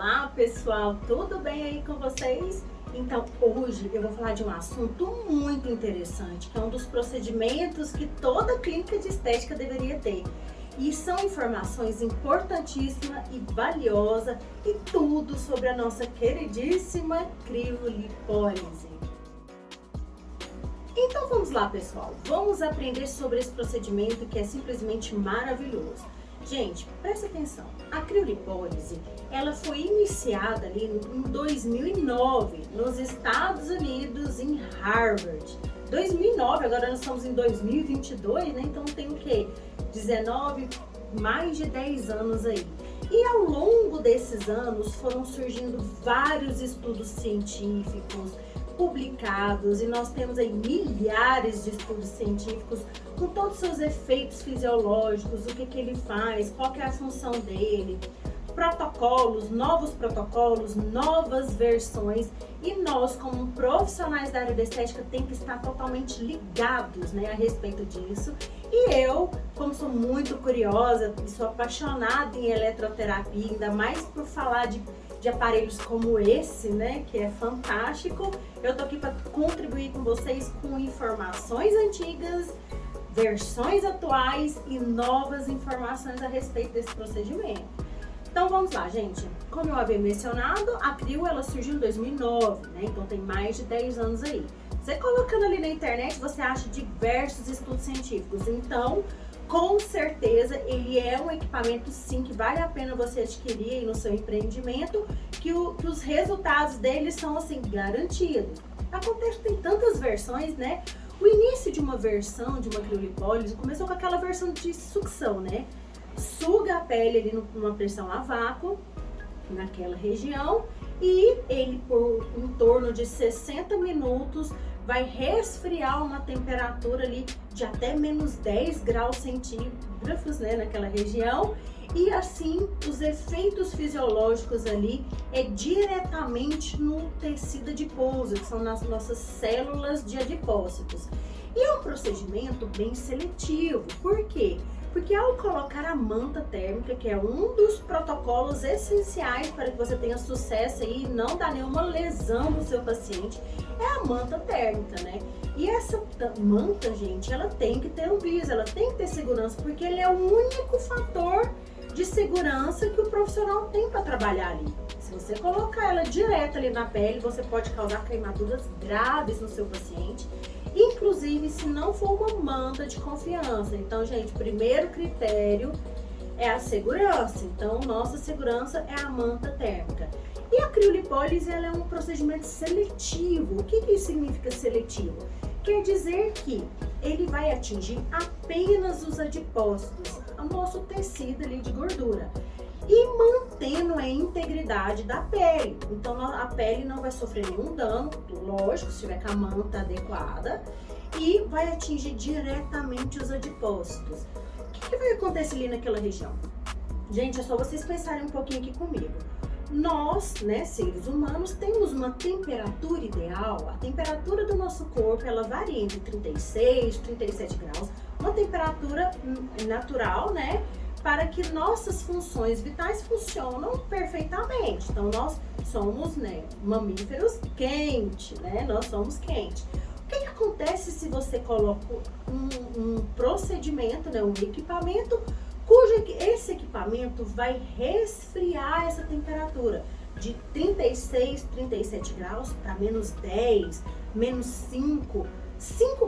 Olá pessoal, tudo bem aí com vocês? Então hoje eu vou falar de um assunto muito interessante, que é um dos procedimentos que toda clínica de estética deveria ter. E são informações importantíssimas e valiosas e tudo sobre a nossa queridíssima criolipólise. Então vamos lá pessoal, vamos aprender sobre esse procedimento que é simplesmente maravilhoso. Gente, presta atenção, a criolipólise, ela foi iniciada ali em 2009, nos Estados Unidos, em Harvard. 2009, agora nós estamos em 2022, né? Então tem o quê? 19, mais de 10 anos aí. E ao longo desses anos foram surgindo vários estudos científicos, publicados, e nós temos aí milhares de estudos científicos com todos os seus efeitos fisiológicos, o que ele faz, qual que é a função dele, protocolos, novas versões, e nós como profissionais da área da estética tem que estar totalmente ligados, né, a respeito disso. E eu, como sou muito curiosa e sou apaixonada em eletroterapia, ainda mais por falar de aparelhos como esse, né, que é fantástico, eu tô aqui para contribuir com vocês com informações antigas, versões atuais e novas informações a respeito desse procedimento. Então vamos lá, gente. Como eu havia mencionado, a Crio ela surgiu em 2009, né? Então tem mais de 10 anos aí. Você colocando ali na internet, você acha diversos estudos científicos. Então, com certeza, ele é um equipamento sim que vale a pena você adquirir aí no seu empreendimento, que os resultados dele são assim garantidos. Acontece que tem tantas versões, né? O início de uma versão de uma criolipólise começou com aquela versão de sucção, né? Suga a pele ali numa pressão a vácuo, naquela região, e ele por em torno de 60 minutos vai resfriar uma temperatura ali de até menos 10 graus centígrados, né, naquela região, e assim os efeitos fisiológicos ali é diretamente no tecido adiposo, que são nas nossas células de adipócitos. E é um procedimento bem seletivo. Por quê? Porque ao colocar a manta térmica, que é um dos protocolos essenciais para que você tenha sucesso e não dá nenhuma lesão no seu paciente, é a manta térmica, né? E essa manta, gente, ela tem que ter um viso, ela tem que ter segurança, porque ele é o único fator de segurança que o profissional tem para trabalhar ali. Se você colocar ela direto ali na pele, você pode causar queimaduras graves no seu paciente, inclusive se não for uma manta de confiança. Então, gente, primeiro critério é a segurança. Então, nossa segurança é a manta térmica. E a criolipólise, ela é um procedimento seletivo. O que isso significa seletivo? Quer dizer que ele vai atingir apenas os adipócitos, o nosso tecido ali de gordura, e mantendo a integridade da pele. Então a pele não vai sofrer nenhum dano, lógico, se tiver com a manta adequada, e vai atingir diretamente os adipócitos. O que vai acontecer ali naquela região? Gente, é só vocês pensarem um pouquinho aqui comigo. Nós, né, seres humanos, temos uma temperatura ideal. A temperatura do nosso corpo, ela varia entre 36 e 37 graus, uma temperatura natural, né, para que nossas funções vitais funcionam perfeitamente. Então, nós somos, né, mamíferos quentes, né, nós somos quentes. O que acontece se você coloca um procedimento, né, um equipamento, esse equipamento vai resfriar essa temperatura de 36, 37 graus para menos 10, menos 5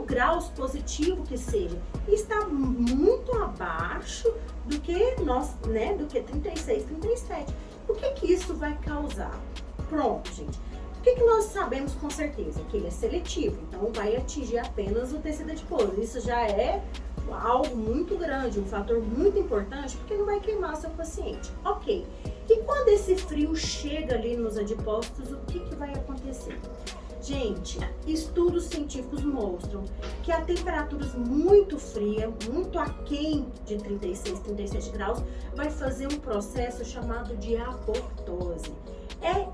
graus positivo que seja, está muito abaixo do que nós, né, do que 36, 37. O que isso vai causar? Pronto, gente. O que nós sabemos com certeza? Que ele é seletivo, então vai atingir apenas o tecido adiposo. Isso já é algo muito grande, um fator muito importante, porque não vai queimar seu paciente. Ok. E quando esse frio chega ali nos adipócitos, o que vai acontecer? Gente, estudos científicos mostram que a temperaturas muito fria, muito aquém de 36, 37 graus, vai fazer um processo chamado de apoptose. É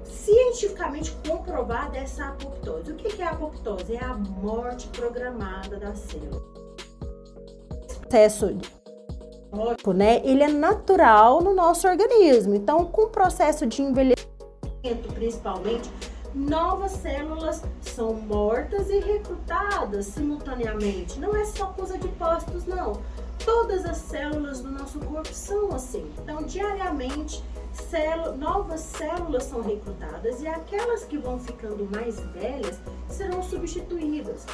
cientificamente comprovada essa apoptose. O que é a apoptose? É a morte programada da célula. Processo né? Ele é natural no nosso organismo. Então, com o processo de envelhecimento, principalmente, novas células são mortas e recrutadas simultaneamente. Não é só com os adipócitos, não. Todas as células do nosso corpo são assim. Então, diariamente, novas células são recrutadas e aquelas que vão ficando mais velhas serão substituídas.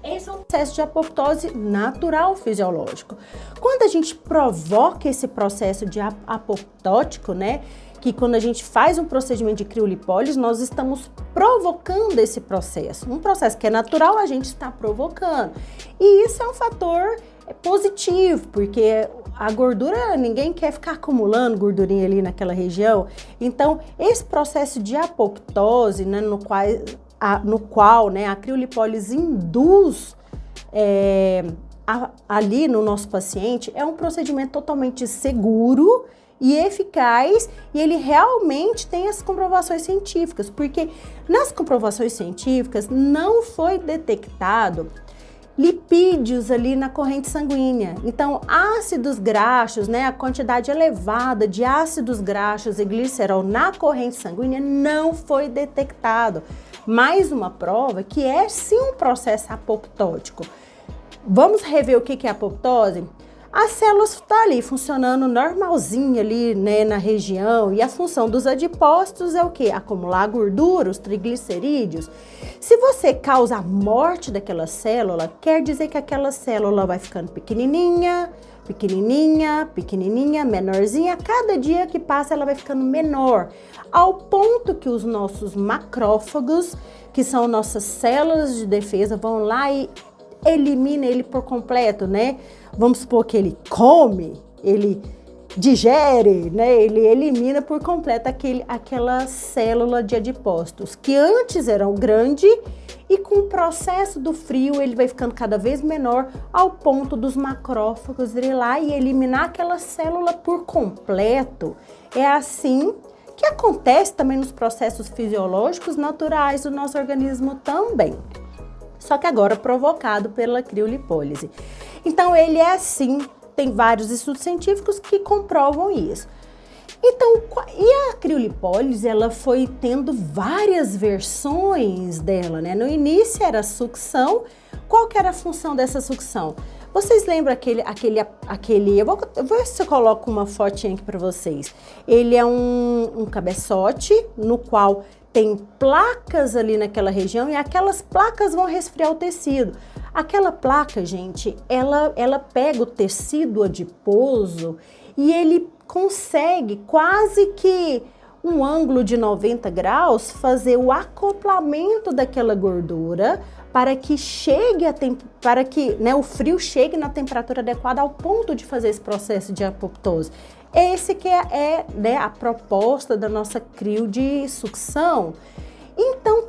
Esse é um processo de apoptose natural fisiológico. Quando a gente provoca esse processo de apoptótico, né, que quando a gente faz um procedimento de criolipólise, nós estamos provocando esse processo. Um processo que é natural, a gente está provocando. E isso é um fator positivo, porque a gordura, ninguém quer ficar acumulando gordurinha ali naquela região. Então, esse processo de apoptose, né, no qual né, a criolipólise induz ali no nosso paciente, é um procedimento totalmente seguro e eficaz, e ele realmente tem as comprovações científicas, porque nas comprovações científicas não foi detectado lipídios ali na corrente sanguínea. Então, ácidos graxos, né, a quantidade elevada de ácidos graxos e glicerol na corrente sanguínea não foi detectado. Mais uma prova que é sim um processo apoptótico. Vamos rever o que é apoptose? As células estão ali funcionando normalzinho ali, né, na região, e a função dos adipócitos é o quê? Acumular gordura, os triglicerídeos. Se você causa a morte daquela célula, quer dizer que aquela célula vai ficando pequenininha, pequenininha, pequenininha, menorzinha. A cada dia que passa ela vai ficando menor, ao ponto que os nossos macrófagos, que são nossas células de defesa, vão lá e elimina ele por completo, né? Vamos supor que ele come, ele digere, né? Ele elimina por completo aquela célula de adipócitos, que antes eram grandes, e com o processo do frio ele vai ficando cada vez menor, ao ponto dos macrófagos ir lá e eliminar aquela célula por completo. É assim que acontece também nos processos fisiológicos naturais do nosso organismo também. Só que agora provocado pela criolipólise. Então ele é assim, tem vários estudos científicos que comprovam isso. Então, e a criolipólise, ela foi tendo várias versões dela, né? No início era a sucção. Qual que era a função dessa sucção? Vocês lembram eu vou ver se eu coloco uma fotinha aqui para vocês. Ele é um cabeçote no qual tem placas ali naquela região, e aquelas placas vão resfriar o tecido. Aquela placa, gente, ela pega o tecido adiposo e ele consegue quase que um ângulo de 90 graus fazer o acoplamento daquela gordura para que né, o frio chegue na temperatura adequada ao ponto de fazer esse processo de apoptose. Esse que né, a proposta da nossa crio de sucção. Então,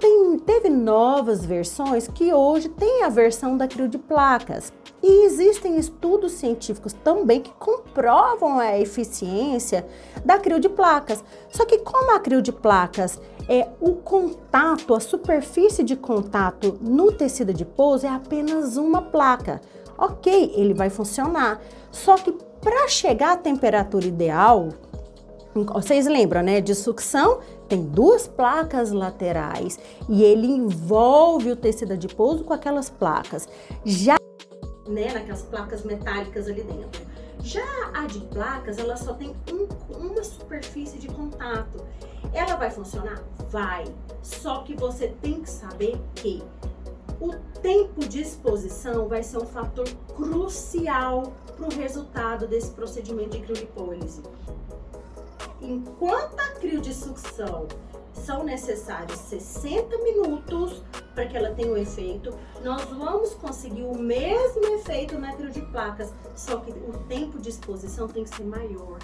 teve novas versões que hoje tem a versão da crio de placas. E existem estudos científicos também que comprovam a eficiência da crio de placas. Só que como a crio de placas é o contato, a superfície de contato no tecido adiposo é apenas uma placa. Ok, ele vai funcionar. Só que para chegar à temperatura ideal, vocês lembram, né? De sucção, tem duas placas laterais e ele envolve o tecido adiposo com aquelas placas. Já, né, naquelas placas metálicas ali dentro. Já a de placas, ela só tem uma superfície de contato. Ela vai funcionar? Vai. Só que você tem que saber que o tempo de exposição vai ser um fator crucial para o resultado desse procedimento de criolipólise. Enquanto a crio de sucção são necessários 60 minutos para que ela tenha um efeito, nós vamos conseguir o mesmo efeito na crio de placas, só que o tempo de exposição tem que ser maior.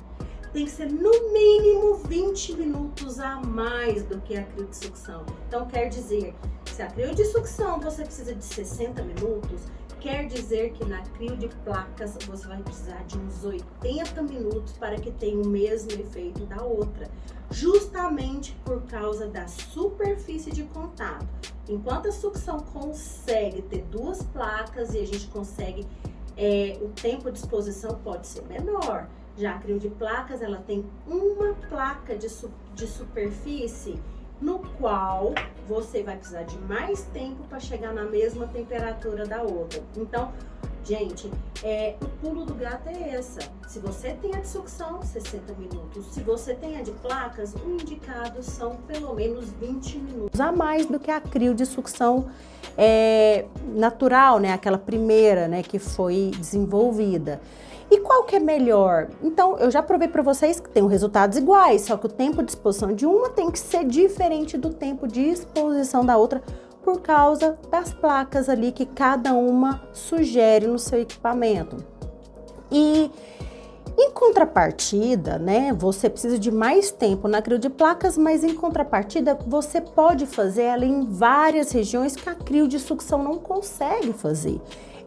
Tem que ser no mínimo 20 minutos a mais do que a crio de sucção. Então quer dizer, se a crio de sucção você precisa de 60 minutos, quer dizer que na crio de placas você vai precisar de uns 80 minutos para que tenha o mesmo efeito da outra, justamente por causa da superfície de contato. Enquanto a sucção consegue ter duas placas e a gente consegue o tempo de exposição pode ser menor. Já a crio de placas, ela tem uma placa de superfície no qual você vai precisar de mais tempo para chegar na mesma temperatura da outra. Então, gente, o pulo do gato é essa. Se você tem a de sucção, 60 minutos. Se você tem a de placas, o indicado são pelo menos 20 minutos a mais do que a crio de sucção natural, né? Aquela primeira, né, que foi desenvolvida. E qual que é melhor? Então, eu já provei para vocês que tem resultados iguais, só que o tempo de exposição de uma tem que ser diferente do tempo de exposição da outra, por causa das placas ali que cada uma sugere no seu equipamento. E em contrapartida, né, você precisa de mais tempo na crio de placas, mas em contrapartida você pode fazer ela em várias regiões que a crio de sucção não consegue fazer.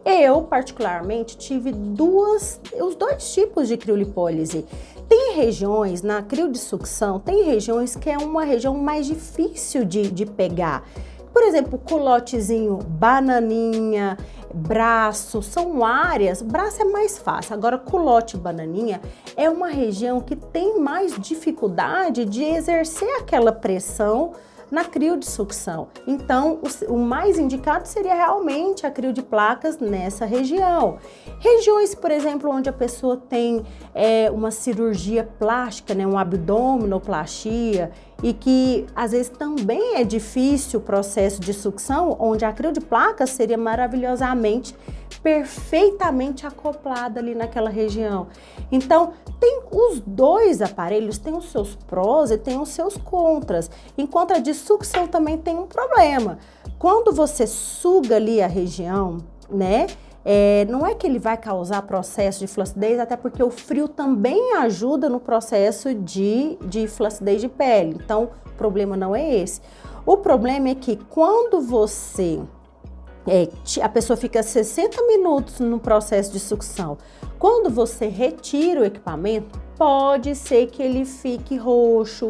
Eu, particularmente, tive os dois tipos de criolipólise. Tem regiões, na crio de sucção, tem regiões que é uma região mais difícil de pegar. Por exemplo, culotezinho, bananinha, braço, são áreas, braço é mais fácil. Agora, culote e bananinha é uma região que tem mais dificuldade de exercer aquela pressão na crio de sucção. Então, o mais indicado seria realmente a crio de placas nessa região. Regiões, por exemplo, onde a pessoa tem uma cirurgia plástica, né, uma abdominoplastia, e que às vezes também é difícil o processo de sucção, onde a crio de placas seria maravilhosamente, perfeitamente acoplada ali naquela região. Então, tem os dois aparelhos, tem os seus prós e tem os seus contras. Enquanto a de sucção também tem um problema. Quando você suga ali a região, né, não é que ele vai causar processo de flacidez, até porque o frio também ajuda no processo de flacidez de pele. Então, o problema não é esse. O problema é que quando a pessoa fica 60 minutos no processo de sucção, quando você retira o equipamento, pode ser que ele fique roxo.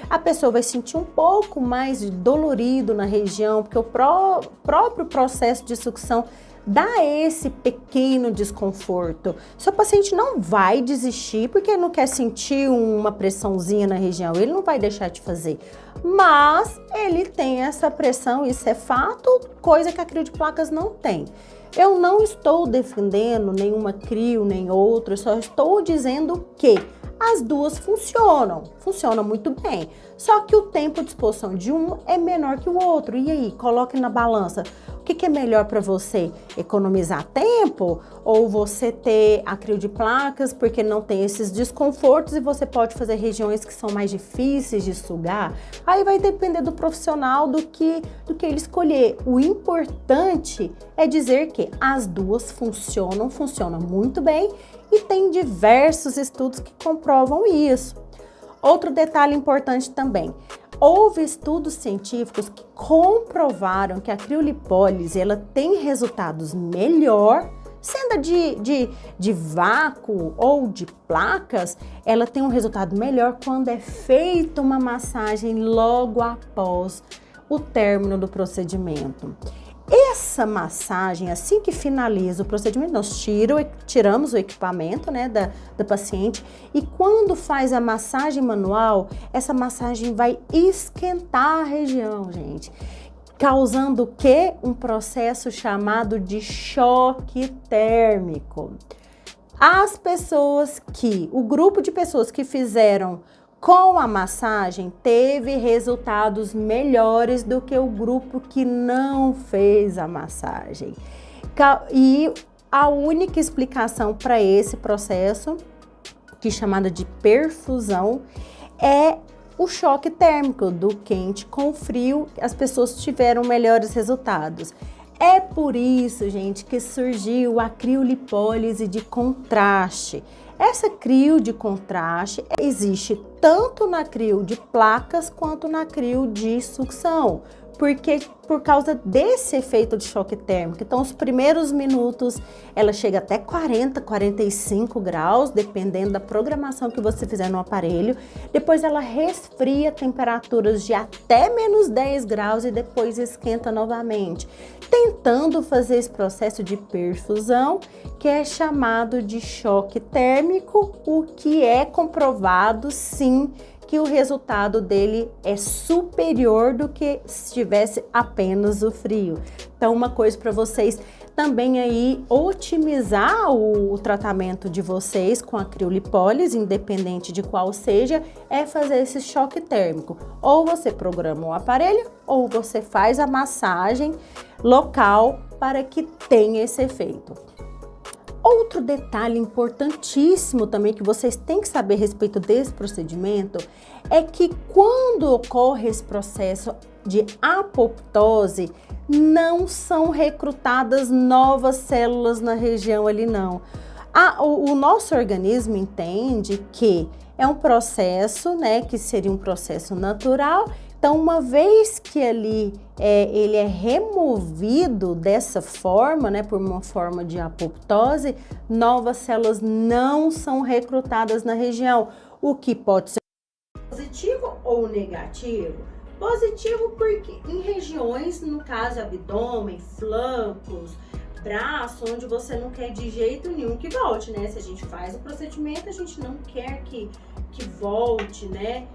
A pessoa vai sentir um pouco mais dolorido na região, porque o próprio processo de sucção dá esse pequeno desconforto. Seu paciente não vai desistir porque não quer sentir uma pressãozinha na região, ele não vai deixar de fazer. Mas ele tem essa pressão, isso é fato, coisa que a crio de placas não tem. Eu não estou defendendo nenhuma crio, nem outra, eu só estou dizendo que as duas funcionam muito bem. Só que o tempo de exposição de um é menor que o outro. E aí, coloque na balança. O que é melhor para você? Economizar tempo? Ou você ter a crio de placas porque não tem esses desconfortos e você pode fazer regiões que são mais difíceis de sugar? Aí vai depender do profissional do que ele escolher. O importante é dizer que as duas funcionam muito bem e tem diversos estudos que comprovam isso. Outro detalhe importante também, houve estudos científicos que comprovaram que a criolipólise ela tem resultados melhor, sendo de vácuo ou de placas, ela tem um resultado melhor quando é feita uma massagem logo após o término do procedimento. Essa massagem, assim que finaliza o procedimento, nós tiramos o equipamento, né, da paciente, e quando faz a massagem manual, essa massagem vai esquentar a região, gente, causando o quê? Um processo chamado de choque térmico. O grupo de pessoas que fizeram com a massagem teve resultados melhores do que o grupo que não fez a massagem. E a única explicação para esse processo, que é chamada de perfusão, é o choque térmico do quente com frio. As pessoas tiveram melhores resultados. É por isso, gente, que surgiu a criolipólise de contraste. Essa crio de contraste existe tanto na crio de placas quanto na crio de sucção. porque por causa desse efeito de choque térmico. Então, os primeiros minutos, ela chega até 40, 45 graus, dependendo da programação que você fizer no aparelho. Depois ela resfria temperaturas de até menos 10 graus e depois esquenta novamente, tentando fazer esse processo de perfusão, que é chamado de choque térmico, o que é comprovado, sim, que o resultado dele é superior do que se tivesse apenas o frio. Então, uma coisa para vocês também aí otimizar o tratamento de vocês com a criolipólise, independente de qual seja, é fazer esse choque térmico. Ou você programa o aparelho, ou você faz a massagem local para que tenha esse efeito. Outro detalhe importantíssimo também que vocês têm que saber a respeito desse procedimento é que quando ocorre esse processo de apoptose, não são recrutadas novas células na região ali não. O nosso organismo entende que é um processo, né, que seria um processo natural. Então, uma vez que ali ele é removido dessa forma, né, por uma forma de apoptose, novas células não são recrutadas na região, o que pode ser positivo ou negativo. Positivo porque em regiões, no caso abdômen, flancos, braço, onde você não quer de jeito nenhum que volte, né? Se a gente faz o procedimento, a gente não quer que volte, né?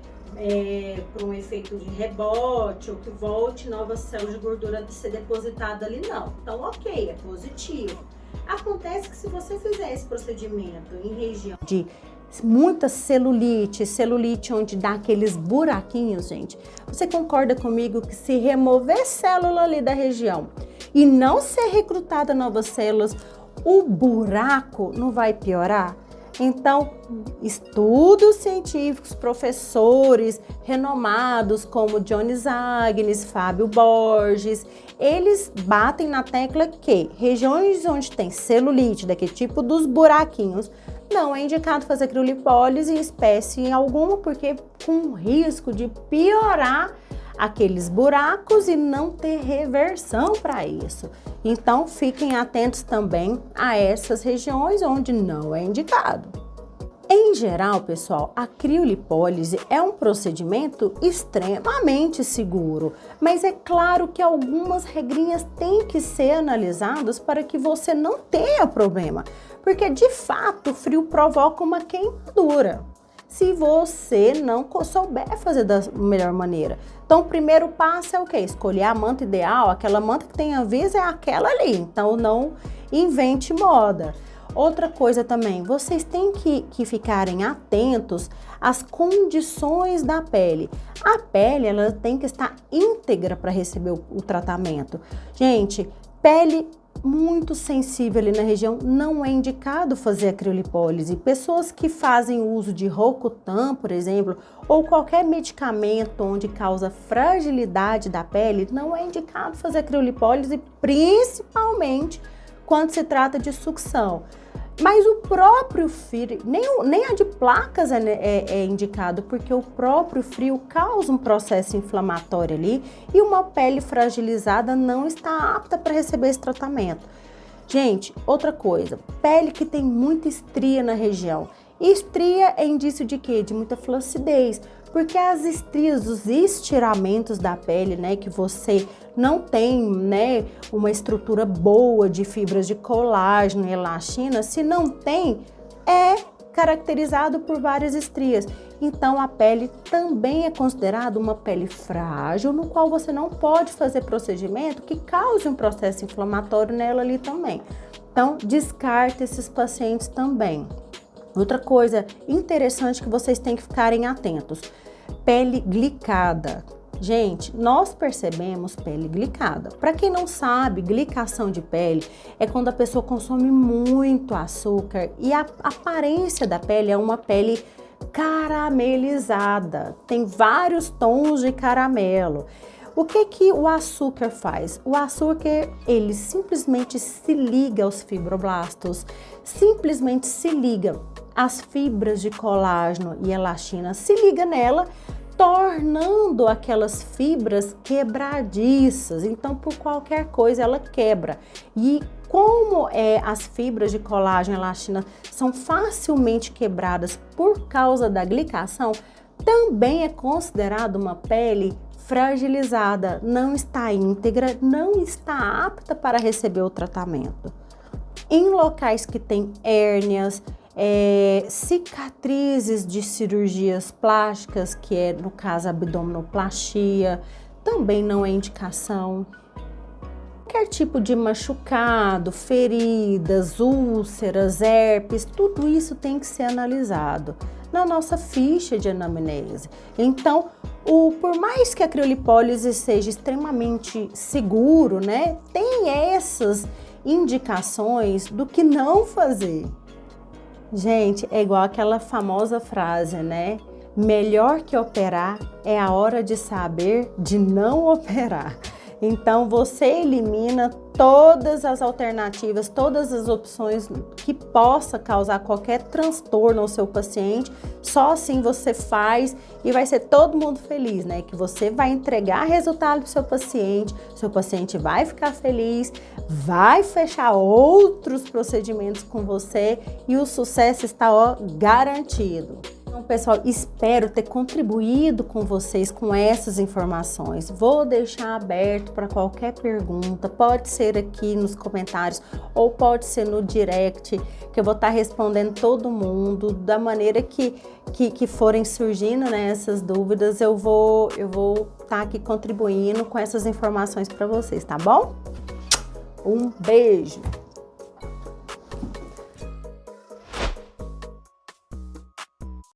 Por um efeito de rebote ou que volte novas células de gordura a ser depositada ali, não. Então, ok, é positivo. Acontece que se você fizer esse procedimento em região de muita celulite onde dá aqueles buraquinhos, gente, você concorda comigo que se remover célula ali da região e não ser recrutada novas células, o buraco não vai piorar? Então, estudos científicos, professores renomados como Jones Agnes, Fábio Borges, eles batem na tecla que regiões onde tem celulite, daquele tipo dos buraquinhos, não é indicado fazer criolipólise em espécie alguma, porque com risco de piorar aqueles buracos e não ter reversão para isso. Então, fiquem atentos também a essas regiões onde não é indicado. Em geral, pessoal, a criolipólise é um procedimento extremamente seguro, mas é claro que algumas regrinhas têm que ser analisadas para que você não tenha problema, porque de fato o frio provoca uma queimadura, se você não souber fazer da melhor maneira. Então, o primeiro passo é o quê? Escolher a manta ideal, aquela manta que tem aviso é aquela ali, então não invente moda. Outra coisa também, vocês têm que ficarem atentos às condições da pele. A pele, ela tem que estar íntegra para receber o tratamento. Gente, pele muito sensível ali na região, não é indicado fazer a criolipólise. Pessoas que fazem uso de Rocutan, por exemplo, ou qualquer medicamento onde causa fragilidade da pele, não é indicado fazer a criolipólise, principalmente quando se trata de sucção. Mas o próprio frio, nem a de placas é indicado, porque o próprio frio causa um processo inflamatório ali e uma pele fragilizada não está apta para receber esse tratamento. Gente, outra coisa, pele que tem muita estria na região. Estria é indício de quê? De muita flacidez, porque as estrias, os estiramentos da pele, né, que você não tem, né, uma estrutura boa de fibras de colágeno e elastina, se não tem, é caracterizado por várias estrias. Então, a pele também é considerada uma pele frágil, no qual você não pode fazer procedimento que cause um processo inflamatório nela ali também. Então, descarte esses pacientes também. Outra coisa interessante que vocês têm que ficarem atentos, pele glicada. Gente, nós percebemos pele glicada. Para quem não sabe, glicação de pele é quando a pessoa consome muito açúcar e a aparência da pele é uma pele caramelizada. Tem vários tons de caramelo. O que o açúcar faz? O açúcar, ele simplesmente se liga aos fibroblastos, simplesmente se liga às fibras de colágeno e elastina, se liga nela, tornando aquelas fibras quebradiças. Então, por qualquer coisa, ela quebra. E como as fibras de colágeno e elastina são facilmente quebradas por causa da glicação, também é considerado uma pele fragilizada, não está íntegra, não está apta para receber o tratamento. Em locais que tem hérnias, cicatrizes de cirurgias plásticas, que é no caso abdominoplastia, também não é indicação. Qualquer tipo de machucado, feridas, úlceras, herpes, tudo isso tem que ser analisado na nossa ficha de anamnese. Então, por mais que a criolipólise seja extremamente seguro, né, tem essas indicações do que não fazer. Gente, é igual aquela famosa frase, né? Melhor que operar é a hora de saber de não operar. Então, você elimina todas as alternativas, todas as opções que possa causar qualquer transtorno ao seu paciente. Só assim você faz e vai ser todo mundo feliz, né? Que você vai entregar resultado para o seu paciente vai ficar feliz, vai fechar outros procedimentos com você e o sucesso está garantido. Então, pessoal, espero ter contribuído com vocês com essas informações. Vou deixar aberto para qualquer pergunta, pode ser aqui nos comentários ou pode ser no direct, que eu vou estar respondendo todo mundo da maneira que forem surgindo, né, essas dúvidas. Eu vou estar aqui contribuindo com essas informações para vocês, tá bom? Um beijo!